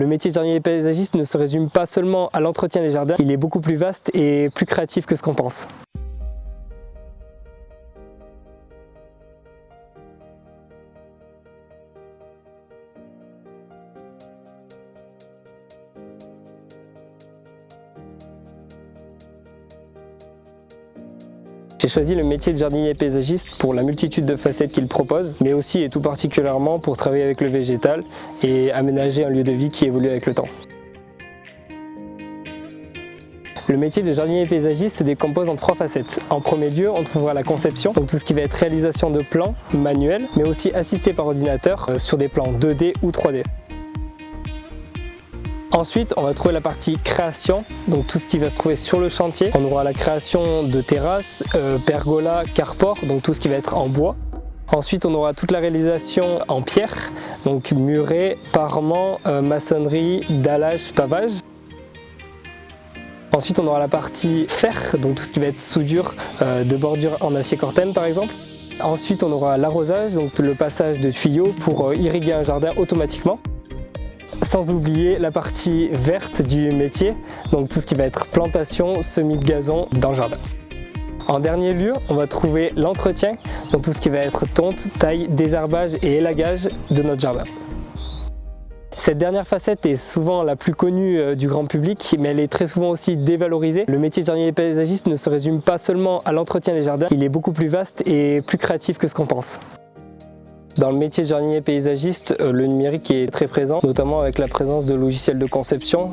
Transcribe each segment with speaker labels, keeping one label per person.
Speaker 1: Le métier de jardinier paysagiste ne se résume pas seulement à l'entretien des jardins, il est beaucoup plus vaste et plus créatif que ce qu'on pense. J'ai choisi le métier de jardinier paysagiste pour la multitude de facettes qu'il propose, mais aussi et tout particulièrement pour travailler avec le végétal et aménager un lieu de vie qui évolue avec le temps. Le métier de jardinier paysagiste se décompose en 3 facettes. En premier lieu, on trouvera la conception, donc tout ce qui va être réalisation de plans manuels, mais aussi assisté par ordinateur sur des plans 2D ou 3D. Ensuite, on va trouver la partie création, donc tout ce qui va se trouver sur le chantier. On aura la création de terrasses, pergolas, carports, donc tout ce qui va être en bois. Ensuite, on aura toute la réalisation en pierre, donc muret, parement, maçonnerie, dallage, pavage. Ensuite, on aura la partie fer, donc tout ce qui va être soudure de bordure en acier corten par exemple. Ensuite, on aura l'arrosage, donc le passage de tuyaux pour irriguer un jardin automatiquement. Sans oublier la partie verte du métier, donc tout ce qui va être plantation, semis de gazon dans le jardin. En dernier lieu, on va trouver l'entretien, donc tout ce qui va être tonte, taille, désherbage et élagage de notre jardin. Cette dernière facette est souvent la plus connue du grand public, mais elle est très souvent aussi dévalorisée. Le métier de jardinier paysagiste ne se résume pas seulement à l'entretien des jardins, il est beaucoup plus vaste et plus créatif que ce qu'on pense. Dans le métier de jardinier paysagiste, le numérique est très présent, notamment avec la présence de logiciels de conception.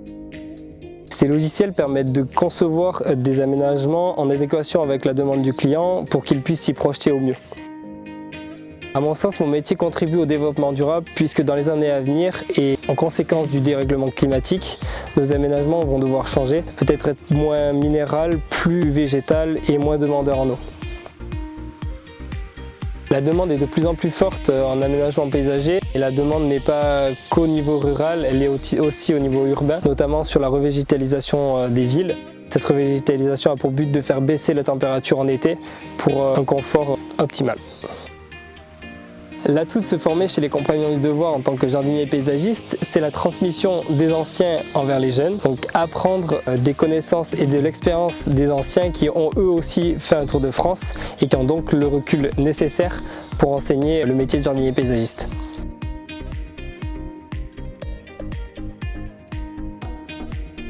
Speaker 1: Ces logiciels permettent de concevoir des aménagements en adéquation avec la demande du client pour qu'il puisse s'y projeter au mieux. À mon sens, mon métier contribue au développement durable puisque dans les années à venir et en conséquence du dérèglement climatique, nos aménagements vont devoir changer, peut-être être moins minéral, plus végétal et moins demandeur en eau. La demande est de plus en plus forte en aménagement paysager et la demande n'est pas qu'au niveau rural, elle est aussi au niveau urbain, notamment sur la revégétalisation des villes. Cette revégétalisation a pour but de faire baisser la température en été pour un confort optimal. L'atout de se former chez les Compagnons du Devoir en tant que jardinier paysagiste, c'est la transmission des anciens envers les jeunes. Donc apprendre des connaissances et de l'expérience des anciens qui ont eux aussi fait un tour de France et qui ont donc le recul nécessaire pour enseigner le métier de jardinier paysagiste.